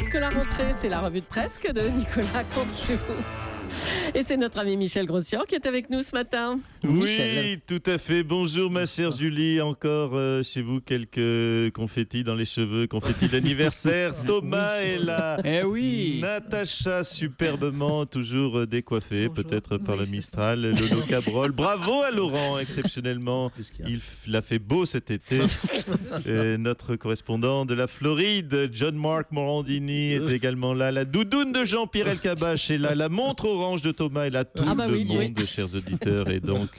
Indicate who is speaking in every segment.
Speaker 1: presque la rentrée, c'est la revue de presque de Nicolas Canteloup. Et c'est notre ami Michel Grossian qui est avec nous ce matin.
Speaker 2: Oui,
Speaker 1: Michel.
Speaker 2: tout à fait. Bonjour ma chère Julie. Encore chez vous quelques confettis dans les cheveux, confettis d'anniversaire. Thomas est là.
Speaker 3: Eh oui.
Speaker 2: Natacha, superbement, toujours décoiffée, peut-être par le Mistral. Lolo Cabrol. Bravo à Laurent, exceptionnellement. Il a fait beau cet été. Notre correspondant de la Floride, John-Marc Morandini, est également là. La doudoune de Jean-Pierre Elkabbach est là. La montre orange de Thomas est là. Tout le monde, chers auditeurs. Et donc,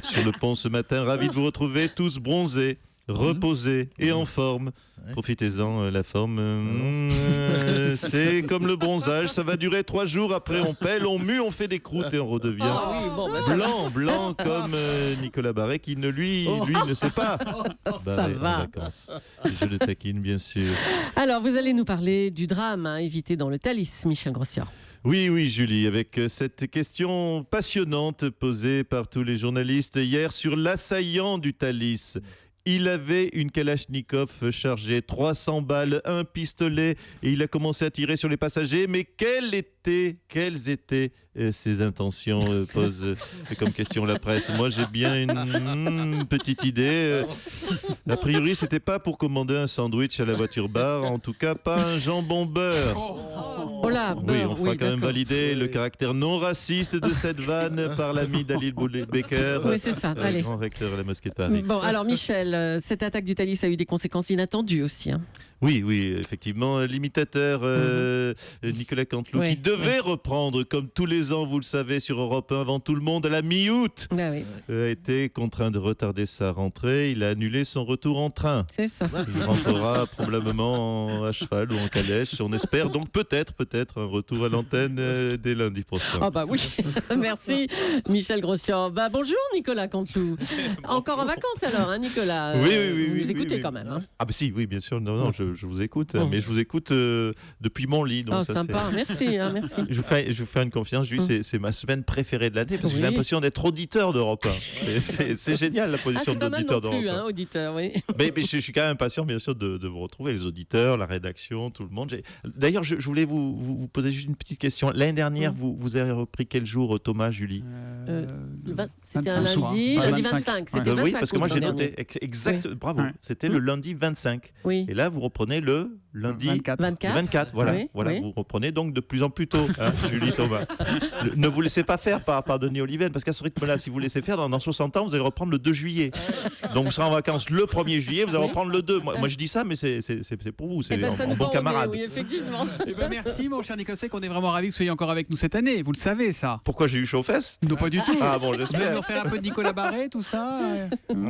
Speaker 2: sur le pont ce matin, ravi de vous retrouver tous bronzés, reposés et en forme. Profitez-en, la forme, c'est comme le bronzage, ça va durer 3 jours, après on pèle, on mue, on fait des croûtes et on redevient blanc comme Nicolas Barret qui lui ne sait pas.
Speaker 1: Ça va.
Speaker 2: Je le taquine bien sûr.
Speaker 1: Alors, vous allez nous parler du drame évité dans le Thalys, Michel Grossian.
Speaker 2: Oui, Julie, avec cette question passionnante posée par tous les journalistes hier sur l'assaillant du Thalys. Il avait une Kalachnikov chargée, 300 balles, un pistolet, et il a commencé à tirer sur les passagers. Mais quelles étaient ses intentions, pose comme question la presse. Moi, j'ai bien une petite idée. A priori, c'était pas pour commander un sandwich à la voiture bar, en tout cas pas un jambon beurre.
Speaker 1: Oh là,
Speaker 2: Oui, on fera quand même valider le caractère non raciste de cette vanne par l'ami Dalil Becker,
Speaker 1: Oui, c'est ça. Allez.
Speaker 2: grand recteur à la mosquée de Paris.
Speaker 1: Bon, alors Michel, cette attaque du Thalys a eu des conséquences inattendues aussi. Hein.
Speaker 2: Oui, effectivement, l'imitateur Nicolas Canteloup, qui devait reprendre, comme tous les ans, vous le savez, sur Europe 1, avant tout le monde, à la mi-août, a été contraint de retarder sa rentrée. Il a annulé son retour en train.
Speaker 1: C'est ça.
Speaker 2: Il rentrera probablement à cheval ou en calèche. On espère donc peut-être un retour à l'antenne dès lundi prochain.
Speaker 1: Ah bah oui, merci Michel Grossian. Bah bonjour Nicolas Canteloup. Encore en vacances alors, hein, Nicolas.
Speaker 2: Oui.
Speaker 1: Vous écoutez quand même. Hein.
Speaker 2: Ah bah si, oui, bien sûr. Non, je vous écoute, mais je vous écoute depuis mon lit. Donc ça,
Speaker 1: sympa, merci. Merci.
Speaker 2: Je vous fais une confiance, Julie, c'est ma semaine préférée de l'année, parce que j'ai l'impression d'être auditeur d'Europe 1. C'est génial la position d'auditeur d'Europe 1.
Speaker 1: C'est pas mal non plus, auditeur, oui.
Speaker 2: Mais je suis quand même impatient, bien sûr, de vous retrouver, les auditeurs, la rédaction, tout le monde. D'ailleurs, je voulais vous poser juste une petite question. L'année dernière, vous avez repris quel jour, Thomas, Julie
Speaker 1: C'était un lundi, lundi 25. C'était 25.
Speaker 2: Oui, parce que moi j'ai noté exact. Oui. Bravo. C'était le lundi 25.
Speaker 1: Oui.
Speaker 2: Et là, vous reprenez le lundi
Speaker 1: 24.
Speaker 2: Voilà.
Speaker 1: Oui.
Speaker 2: Vous reprenez donc de plus en plus tôt, Julie Thomas. Ne vous laissez pas faire par Denis Oliven, parce qu'à ce rythme-là, si vous laissez faire, dans 60 ans, vous allez reprendre le 2 juillet. Donc vous serez en vacances le 1er juillet, vous allez reprendre le 2. Moi je dis ça, mais c'est pour vous, c'est un bon camarade.
Speaker 1: Oui, effectivement.
Speaker 3: Merci mon cher Nicolas, qu'on est vraiment ravis que vous soyez encore avec nous cette année. Vous le savez ça.
Speaker 2: Pourquoi j'ai eu chaud aux fesses ?
Speaker 3: Non, pas du tout.
Speaker 2: Ah bon,
Speaker 3: Vous allez
Speaker 2: j'espère.
Speaker 3: nous faire un peu de Nicolas Barret, tout ça.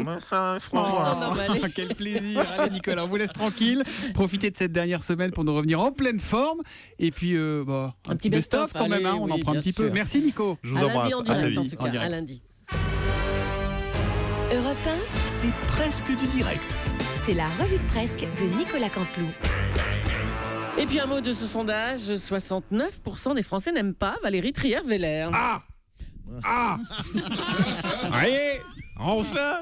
Speaker 2: Enfin, franchement.
Speaker 3: Quel plaisir. Allez Nicolas, on vous laisse tranquille. Profitez de cette dernière semaine pour nous revenir en pleine forme. Et puis, un petit best-of quand même. On en prend un petit peu. Merci Nico.
Speaker 2: Je vous embrasse.
Speaker 1: À lundi en tout cas. À lundi.
Speaker 4: Europe 1,
Speaker 5: c'est presque du direct.
Speaker 4: c'est la revue de presque de Nicolas Canteloup.
Speaker 1: Et puis un mot de ce sondage, 69% des Français n'aiment pas Valérie Trierweiler.
Speaker 6: Allez, enfin,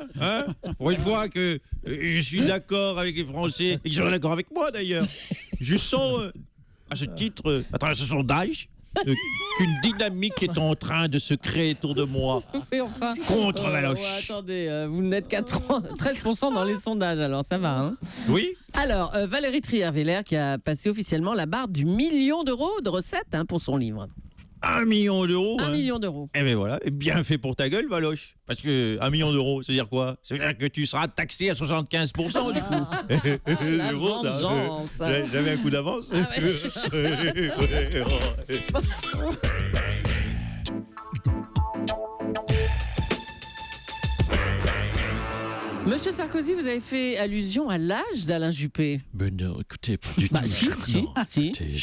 Speaker 6: pour une fois que je suis d'accord avec les Français, et qu'ils sont d'accord avec moi d'ailleurs, je sens à ce titre, à travers ce sondage, qu'une dynamique est en train de se créer autour de moi contre Valoche.
Speaker 1: Attendez, vous n'êtes qu'à 13% dans les sondages, alors ça va. Hein.
Speaker 6: Oui.
Speaker 1: Alors, Valérie Trierweiler qui a passé officiellement la barre du 1 million d'euros de recettes pour son livre.
Speaker 6: 1 million d'euros.
Speaker 1: 1 million d'euros.
Speaker 6: Eh bien voilà, bien fait pour ta gueule, Valoche. Parce que 1 million d'euros, ça veut dire quoi? Ça veut dire que tu seras taxé à 75% du coup.
Speaker 1: La vengeance.
Speaker 6: J'avais un coup d'avance.
Speaker 1: Monsieur Sarkozy, vous avez fait allusion à l'âge d'Alain Juppé.
Speaker 7: Ben non, écoutez, pas du tout.
Speaker 1: Si.
Speaker 7: Écoutez,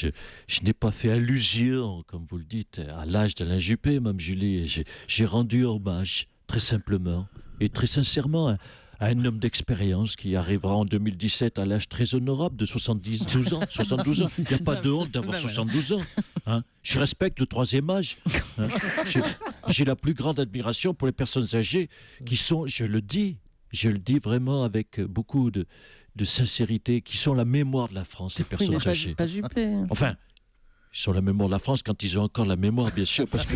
Speaker 7: je n'ai pas fait allusion, comme vous le dites, à l'âge d'Alain Juppé, Mme Julie. Et j'ai rendu hommage, très simplement et très sincèrement, à un homme d'expérience qui arrivera en 2017 à l'âge très honorable de 72 ans. 72 ans. Il n'y a pas de honte d'avoir 72 ans. Hein. Je respecte le troisième âge. Hein. J'ai la plus grande admiration pour les personnes âgées qui sont, je le dis vraiment avec beaucoup de sincérité, qui sont la mémoire de la France, les
Speaker 1: Oui,
Speaker 7: personnes
Speaker 1: mais
Speaker 7: âgées.
Speaker 1: pas Juppé.
Speaker 7: Enfin, ils sont la mémoire de la France quand ils ont encore la mémoire, bien sûr, parce que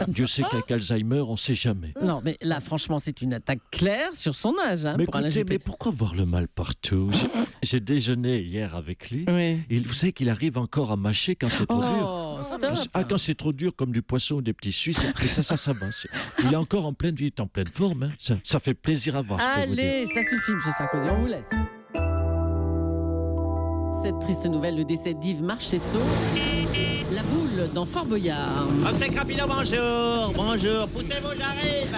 Speaker 7: Dieu sait qu'avec Alzheimer, on ne sait jamais.
Speaker 1: Non, mais là, franchement, c'est une attaque claire sur son âge
Speaker 7: Mais
Speaker 1: pour Alain
Speaker 7: écoutez,
Speaker 1: Juppé.
Speaker 7: mais pourquoi voir le mal partout? J'ai déjeuné hier avec lui.
Speaker 1: Oui.
Speaker 7: Et vous savez qu'il arrive encore à mâcher quand c'est trop dur.
Speaker 1: Oh, stop.
Speaker 7: Ah, quand c'est trop dur, comme du poisson ou des petits Suisses, et ça va. Il est encore en pleine vie, il est en pleine forme. Hein. Ça fait plaisir à voir. je peux vous dire.
Speaker 1: Allez, ça suffit, M. Sarkozy, on vous laisse. Cette triste nouvelle, le décès d'Yves Marchessault, la boule dans Fort Boyard.
Speaker 8: C'est Crapino, bonjour. Bonjour. Poussez-vous, j'arrive.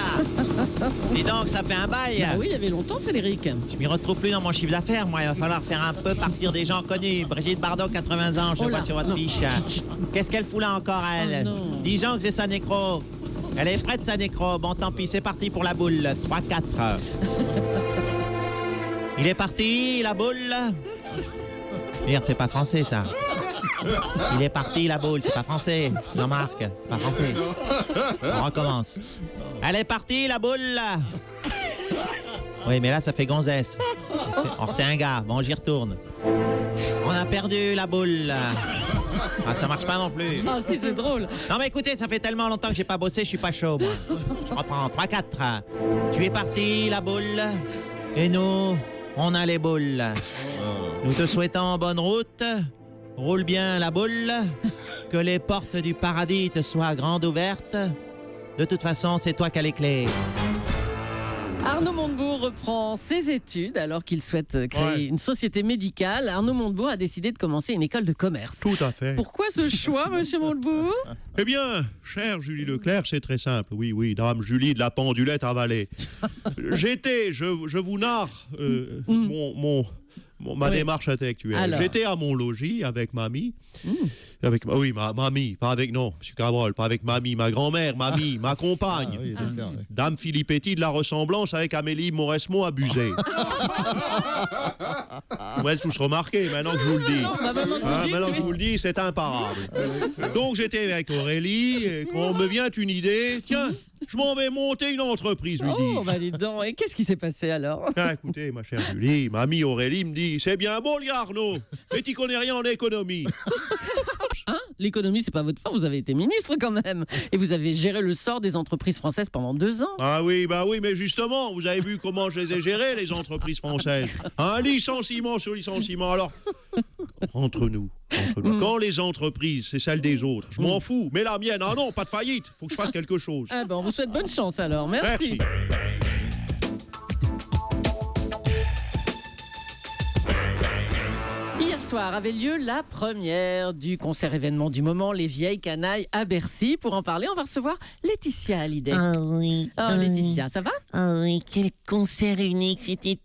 Speaker 8: Dis donc, ça fait un bail.
Speaker 1: Bah oui, il y avait longtemps, Frédéric.
Speaker 8: Je m'y retrouve plus dans mon chiffre d'affaires, moi. Il va falloir faire un peu partir des gens connus. Brigitte Bardot, 80 ans, je
Speaker 1: Oh
Speaker 8: vois
Speaker 1: là,
Speaker 8: sur votre
Speaker 1: non.
Speaker 8: fiche. Qu'est-ce qu'elle fout là encore, elle?
Speaker 1: Oh non.
Speaker 8: 10 ans que j'ai sa nécro. Elle est prête, sa nécro. Bon, tant pis, c'est parti pour la boule. 3-4. Il est parti, la boule. Merde, c'est pas français, ça. Il est parti, la boule, c'est pas français. Jean-Marc, c'est pas français. On recommence. Elle est partie, la boule. Oui, mais là, ça fait gonzesse. Or, c'est un gars. Bon, j'y retourne. On a perdu la boule. Ah, ça marche pas non plus.
Speaker 1: Ah si, c'est drôle.
Speaker 8: Non, mais écoutez, ça fait tellement longtemps que j'ai pas bossé, je suis pas chaud, moi. Je reprends. 3-4. Tu es parti, la boule. Et nous, on a les boules. Nous te souhaitons bonne route. Roule bien la boule. Que les portes du paradis te soient grandes ouvertes. De toute façon, c'est toi qui as les clés.
Speaker 1: Arnaud Montebourg reprend ses études alors qu'il souhaite créer une société médicale. Arnaud Montebourg a décidé de commencer une école de commerce.
Speaker 6: Tout à fait.
Speaker 1: Pourquoi ce choix, monsieur Montebourg?
Speaker 6: Eh bien, chère Julie Leclerc, c'est très simple. Oui, dame Julie de la Pendulette à Valais. Je vous narre ma
Speaker 1: Oui.
Speaker 6: démarche intellectuelle.
Speaker 1: Alors.
Speaker 6: J'étais à mon logis avec mamie. Ma mamie, pas avec, non, monsieur Cabrol, pas avec mamie, ma grand-mère, mamie, ma compagne. Dame Filippetti de la ressemblance avec Amélie Mauresmo abusée. Vous m'avez tous remarqué, maintenant que je vous le dis.
Speaker 1: Non, bah, maintenant que vous le dites,
Speaker 6: Maintenant que
Speaker 1: oui.
Speaker 6: je vous le dis, c'est imparable. Donc j'étais avec Aurélie, et quand me vient une idée, tiens, je m'en vais monter une entreprise, lui dis.
Speaker 1: Oh, bah dites donc. Et qu'est-ce qui s'est passé alors?
Speaker 6: Ah, écoutez, ma chère Julie, mamie Aurélie me dit, c'est bien beau le gars Arnaud, mais tu connais rien en économie.
Speaker 1: Hein? L'économie, c'est pas votre fort. Vous avez été ministre quand même. Et vous avez géré le sort des entreprises françaises pendant 2 ans.
Speaker 6: Ah oui, mais justement, vous avez vu comment je les ai gérées, les entreprises françaises. Un licenciement sur licenciement. Alors, entre nous, quand les entreprises, c'est celle des autres, je m'en fous. Mais la mienne, ah non, pas de faillite. Faut que je fasse quelque chose.
Speaker 1: Ah ben, on vous souhaite bonne chance alors. Merci.
Speaker 6: Merci.
Speaker 1: Hier soir avait lieu la première du concert événement du moment, Les Vieilles Canailles à Bercy. Pour en parler, on va recevoir Laetitia Hallyday.
Speaker 9: Ah oui.
Speaker 1: Oh, Laetitia, ça va?
Speaker 9: Ah oui, quel concert unique. C'était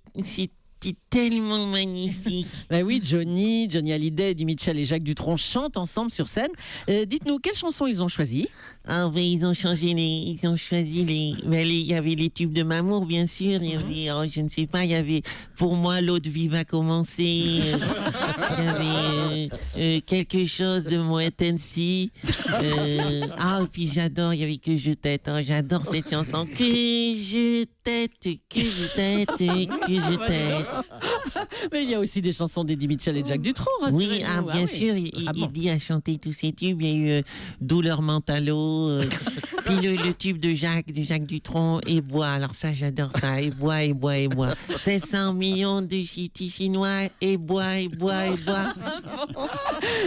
Speaker 9: tellement magnifique.
Speaker 1: Ben oui, Johnny Hallyday, Eddie Mitchell et Jacques Dutronc chantent ensemble sur scène. Dites-nous, quelles chansons ils ont choisies?
Speaker 9: Ah oui, ils ont choisi les. Il y avait les tubes de Mamour, bien sûr. Il y avait, je ne sais pas, il y avait Pour moi, l'eau de vie va commencer. Il y avait quelque chose de moins Tennessee. Et puis j'adore, il y avait Que je t'aime. Oh, j'adore cette chanson. Que je t'aime, que je t'aime, que je t'aime.
Speaker 1: Mais il y a aussi des chansons d'Eddie Mitchell et Jacques Dutronc.
Speaker 9: Oui,
Speaker 1: rassurez-nous.
Speaker 9: bien
Speaker 1: oui.
Speaker 9: sûr, il
Speaker 1: bon.
Speaker 9: dit à chanter tous ces tubes. Il y a eu Douleur Mentalo, puis le tube de Jacques Dutronc, Et bois. Alors ça, j'adore ça. Et bois. 500 millions de petits Chinois, et bois.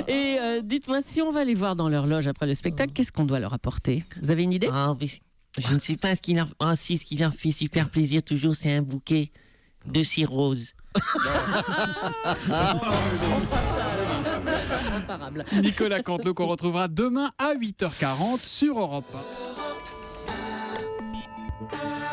Speaker 1: Et dites-moi, si on va les voir dans leur loge après le spectacle, qu'est-ce qu'on doit leur apporter? Vous avez une idée?
Speaker 9: Je ne sais pas ce qui leur fait super plaisir toujours, c'est un bouquet de cire rose.
Speaker 1: Imparable.
Speaker 3: Nicolas Canteloup qu'on retrouvera demain à 8h40 sur Europe 1.